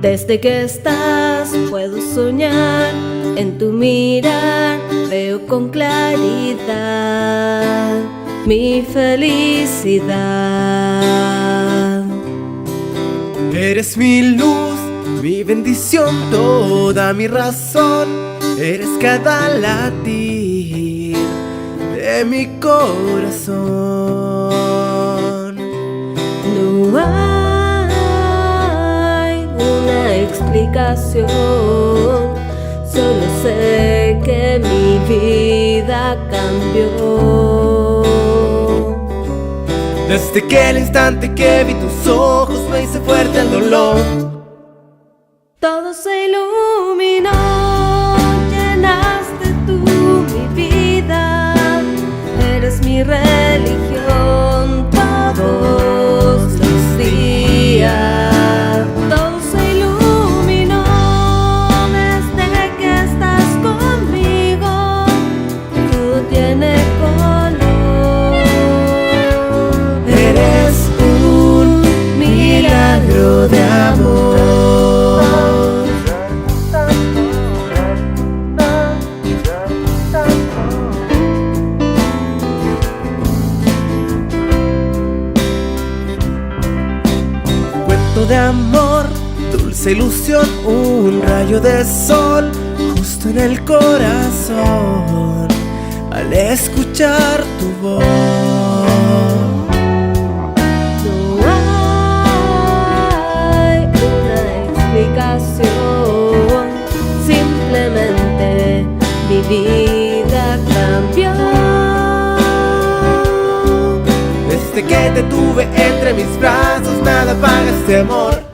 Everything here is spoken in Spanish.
Desde que estás puedo soñar, en tu mirar veo con claridad mi felicidad. Eres mi luz, mi bendición, toda mi razón. Eres cada latir de mi corazón. No hay una explicación, solo sé que mi vida cambió. Desde que el instante que vi tus ojos me hice fuerte el dolor. Todo se iluminó, llenaste tú mi vida. Eres mi religión todos los días. Todo se iluminó desde que estás conmigo. Todo tiene color. Eres un milagro de amor. De amor, dulce ilusión, un rayo de sol justo en el corazón al escuchar tu voz. No hay una explicación, simplemente mi vida cambió. Desde que te tuve entre mis brazos, nada apaga este amor.